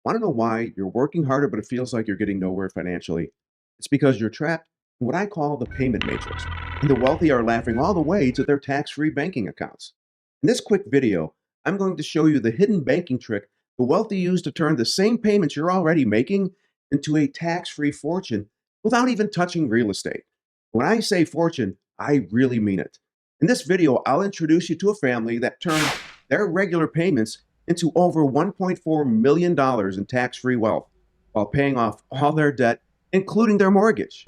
Want to know why you're working harder, but it feels like you're getting nowhere financially? It's because you're trapped in what I call the payment matrix, and the wealthy are laughing all the way to their tax free banking accounts. In this quick video, I'm going to show you the hidden banking trick the wealthy use to turn the same payments you're already making into a tax free fortune without even touching real estate. When I say fortune, I really mean it. In this video, I'll introduce you to a family that turned their regular payments into over $1.4 million in tax free wealth while paying off all their debt, including their mortgage.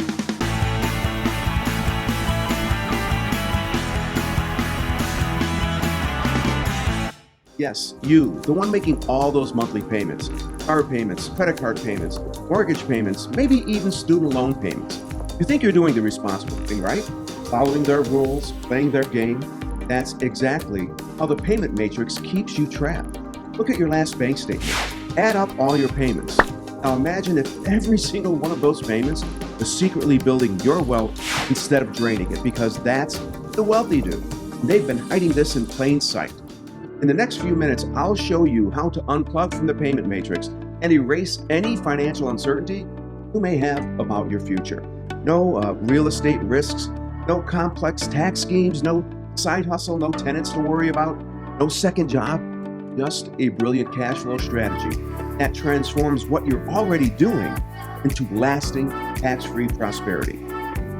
Yes, you, the one making all those monthly payments, car payments, credit card payments, mortgage payments, maybe even student loan payments. You think you're doing the responsible thing, right? Following their rules, playing their game. That's exactly how the payment matrix keeps you trapped. Look at your last bank statement. Add up all your payments. Now imagine if every single one of those payments was secretly building your wealth instead of draining it, because that's what the wealthy do. They've been hiding this in plain sight. In the next few minutes, I'll show you how to unplug from the payment matrix and erase any financial uncertainty you may have about your future. No real estate risks, no complex tax schemes, no side hustle, no tenants to worry about, no second job, just a brilliant cash flow strategy that transforms what you're already doing into lasting tax-free prosperity.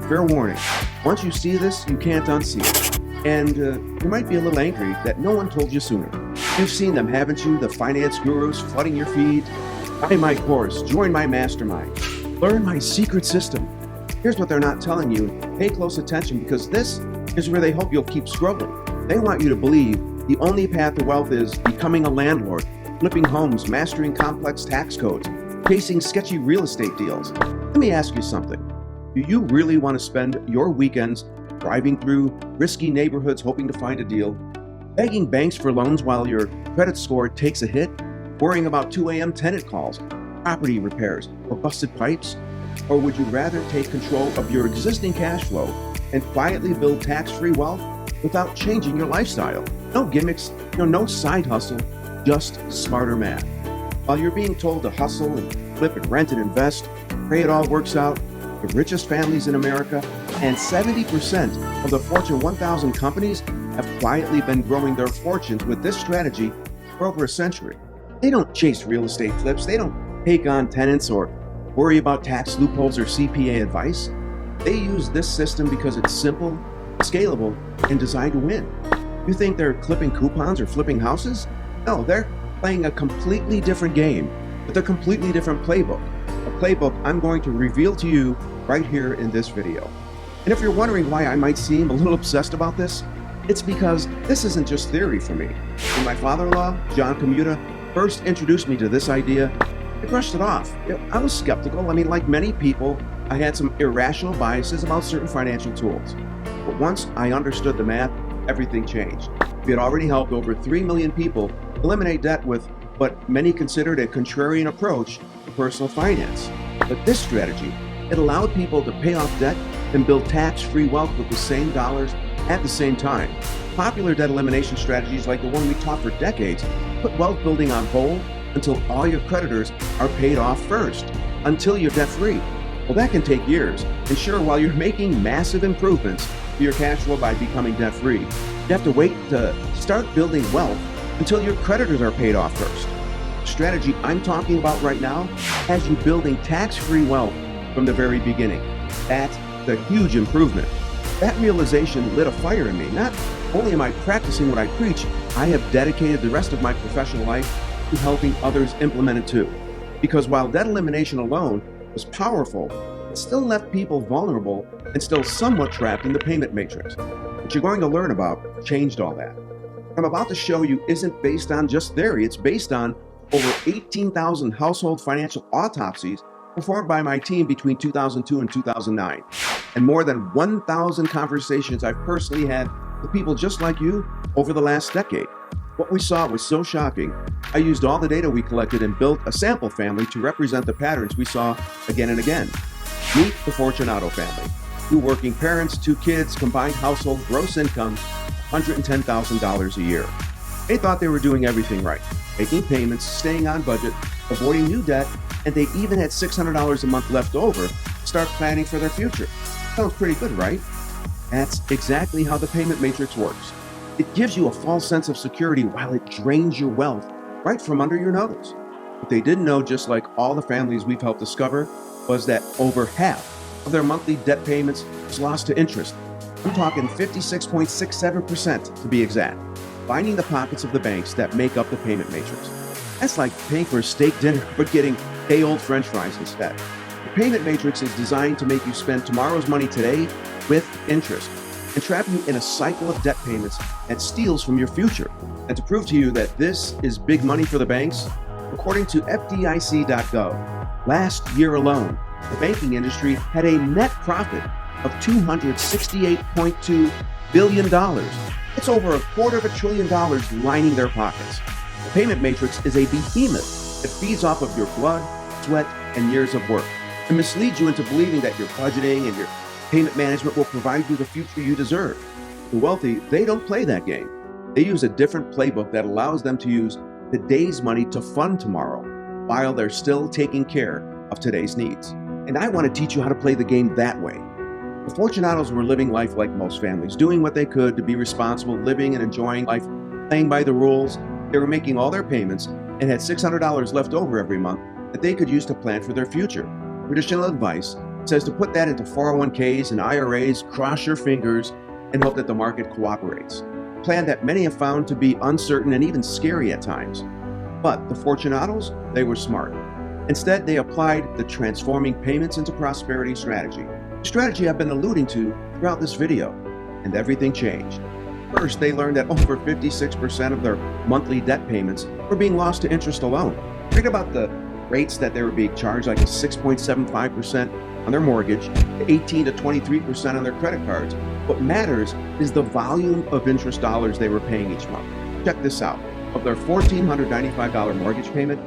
Fair warning, once you see this, you can't unsee it. And you might be a little angry that no one told you sooner. You've seen them, haven't you? The finance gurus flooding your feed. Buy my course, join my mastermind, learn my secret system. Here's what they're not telling you. Pay close attention, because this is where they hope you'll keep struggling. They want you to believe the only path to wealth is becoming a landlord, flipping homes, mastering complex tax codes, chasing sketchy real estate deals. Let me ask you something. Do you really want to spend your weekends driving through risky neighborhoods hoping to find a deal, begging banks for loans while your credit score takes a hit, worrying about 2 a.m. tenant calls, property repairs, or busted pipes? Or would you rather take control of your existing cash flow and quietly build tax-free wealth without changing your lifestyle? No gimmicks, no side hustle, just smarter math. While you're being told to hustle and flip and rent and invest, pray it all works out, the richest families in America and 70% of the Fortune 1000 companies have quietly been growing their fortunes with this strategy for over a century. They don't chase real estate flips. They don't take on tenants or worry about tax loopholes or CPA advice. They use this system because it's simple, scalable, and designed to win. You think they're clipping coupons or flipping houses? No, they're playing a completely different game with a completely different playbook. A playbook I'm going to reveal to you right here in this video. And if you're wondering why I might seem a little obsessed about this, it's because this isn't just theory for me. When my father-in-law, John Commuta, first introduced me to this idea, I brushed it off. I was skeptical. Like many people, I had some irrational biases about certain financial tools. But once I understood the math, everything changed. We had already helped over 3 million people eliminate debt with what many considered a contrarian approach to personal finance. But this strategy, it allowed people to pay off debt and build tax-free wealth with the same dollars at the same time. Popular debt elimination strategies like the one we taught for decades put wealth building on hold until all your creditors are paid off first, until you're debt-free. Well, that can take years. And sure, while you're making massive improvements to your cash flow by becoming debt-free, you have to wait to start building wealth until your creditors are paid off first. The strategy I'm talking about right now has you building tax-free wealth from the very beginning. That's the huge improvement. That realization lit a fire in me. Not only am I practicing what I preach, I have dedicated the rest of my professional life to helping others implement it too. Because while debt elimination alone was powerful, it still left people vulnerable and still somewhat trapped in the payment matrix. What you're going to learn about changed all that. What I'm about to show you isn't based on just theory. It's based on over 18,000 household financial autopsies performed by my team between 2002 and 2009, and more than 1,000 conversations I've personally had with people just like you over the last decade. What we saw was so shocking, I used all the data we collected and built a sample family to represent the patterns we saw again and again. Meet the Fortunato family. 2 working parents, 2 kids, combined household gross income, $110,000 a year. They thought they were doing everything right, making payments, staying on budget, avoiding new debt, and they even had $600 a month left over to start planning for their future. Sounds pretty good, right? That's exactly how the payment matrix works. It gives you a false sense of security while it drains your wealth right from under your nose. What they didn't know, just like all the families we've helped discover, was that over half of their monthly debt payments was lost to interest. I'm talking 56.67% to be exact, lining the pockets of the banks that make up the payment matrix. That's like paying for a steak dinner but getting day-old French fries instead. The payment matrix is designed to make you spend tomorrow's money today with interest and trap you in a cycle of debt payments that steals from your future. And to prove to you that this is big money for the banks, according to FDIC.gov, last year alone, the banking industry had a net profit of $268.2 billion. It's over $250 billion lining their pockets. The payment matrix is a behemoth that feeds off of your blood, sweat, and years of work, and misleads you into believing that your budgeting and your payment management will provide you the future you deserve. The wealthy, they don't play that game. They use a different playbook that allows them to use today's money to fund tomorrow, while they're still taking care of today's needs. And I want to teach you how to play the game that way. The Fortunatos were living life like most families, doing what they could to be responsible, living and enjoying life, playing by the rules. They were making all their payments and had $600 left over every month that they could use to plan for their future. Traditional advice says to put that into 401ks and IRAs, cross your fingers, and hope that the market cooperates. A plan that many have found to be uncertain and even scary at times. But the Fortunatos, they were smart. Instead, they applied the transforming payments into prosperity strategy, a strategy I've been alluding to throughout this video, and everything changed. First, they learned that over 56% of their monthly debt payments were being lost to interest alone. Think about the rates that they were being charged, like a 6.75% on their mortgage, 18 to 23% on their credit cards. What matters is the volume of interest dollars they were paying each month. Check this out. Of their $1,495 mortgage payment,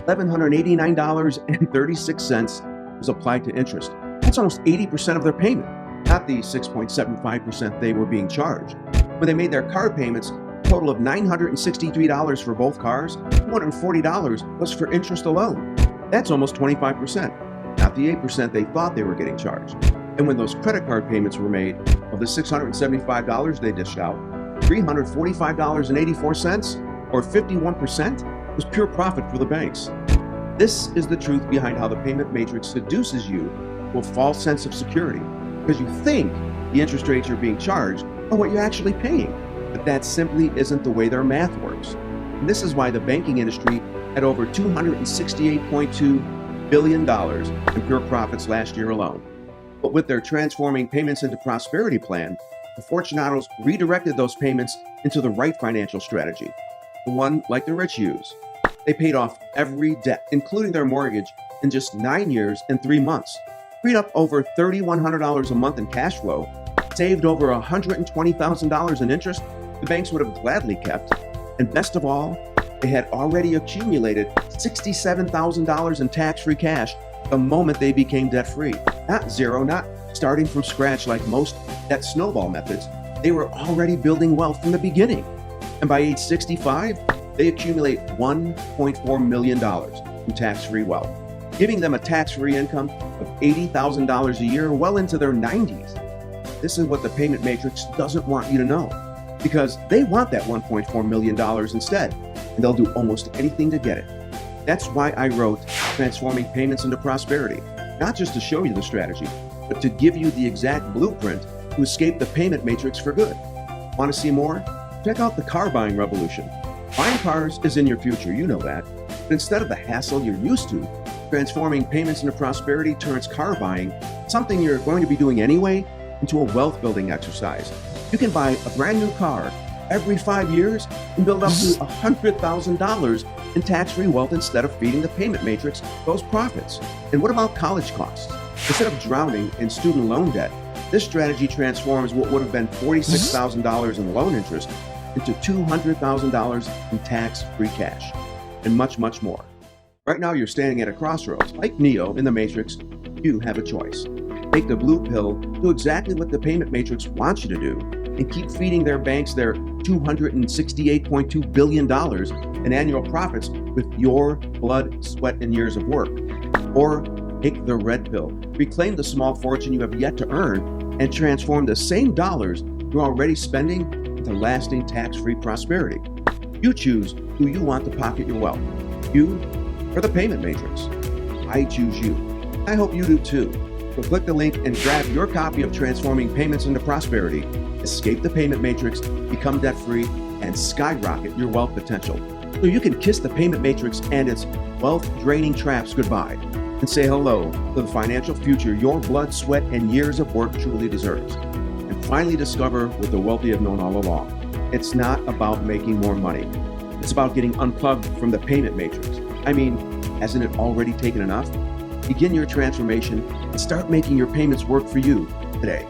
$1,189.36 was applied to interest. That's almost 80% of their payment, not the 6.75% they were being charged. When they made their car payments, a total of $963 for both cars, $240 was for interest alone. That's almost 25%, not the 8% they thought they were getting charged. And when those credit card payments were made, of the $675 they dished out, $345.84, or 51%, was pure profit for the banks. This is the truth behind how the payment matrix seduces you to a false sense of security, because you think the interest rates you're being charged are what you're actually paying, but that simply isn't the way their math works. And this is why the banking industry had over $268.2 billion in pure profits last year alone. But with their transforming payments into prosperity plan, the Fortunatos redirected those payments into the right financial strategy, the one like the rich use. They paid off every debt, including their mortgage, in just 9 years and 3 months, freed up over $3,100 a month in cash flow, saved over $120,000 in interest the banks would have gladly kept, and best of all, they had already accumulated $67,000 in tax-free cash the moment they became debt-free. Not zero, not starting from scratch like most debt snowball methods. They were already building wealth from the beginning. And by age 65, they accumulate $1.4 million in tax-free wealth, giving them a tax-free income of $80,000 a year well into their 90s. This is what the payment matrix doesn't want you to know, because they want that $1.4 million instead, and they'll do almost anything to get it. That's why I wrote Transforming Payments into Prosperity, not just to show you the strategy, but to give you the exact blueprint to escape the payment matrix for good. Want to see more? Check out the car buying revolution. Buying cars is in your future, you know that. But instead of the hassle you're used to, Transforming Payments into Prosperity turns car buying, something you're going to be doing anyway, into a wealth building exercise. You can buy a brand new car every 5 years and build up to $100,000 in tax-free wealth instead of feeding the payment matrix those profits. And what about college costs? Instead of drowning in student loan debt, this strategy transforms what would have been $46,000 in loan interest into $200,000 in tax-free cash, and much, much more. Right now, you're standing at a crossroads. Like Neo in the Matrix, you have a choice. Take the blue pill, do exactly what the payment matrix wants you to do, and keep feeding their banks their $268.2 billion in annual profits with your blood, sweat, and years of work. Or take the red pill. Reclaim the small fortune you have yet to earn and transform the same dollars you're already spending into lasting tax-free prosperity. You choose who you want to pocket your wealth. You or the payment matrix. I choose you. I hope you do too. So click the link and grab your copy of Transforming Payments into Prosperity. Escape the payment matrix, become debt-free, and skyrocket your wealth potential. So you can kiss the payment matrix and its wealth-draining traps goodbye and say hello to the financial future your blood, sweat, and years of work truly deserves. And finally discover what the wealthy have known all along. It's not about making more money. It's about getting unplugged from the payment matrix. I mean, hasn't it already taken enough? Begin your transformation and start making your payments work for you today.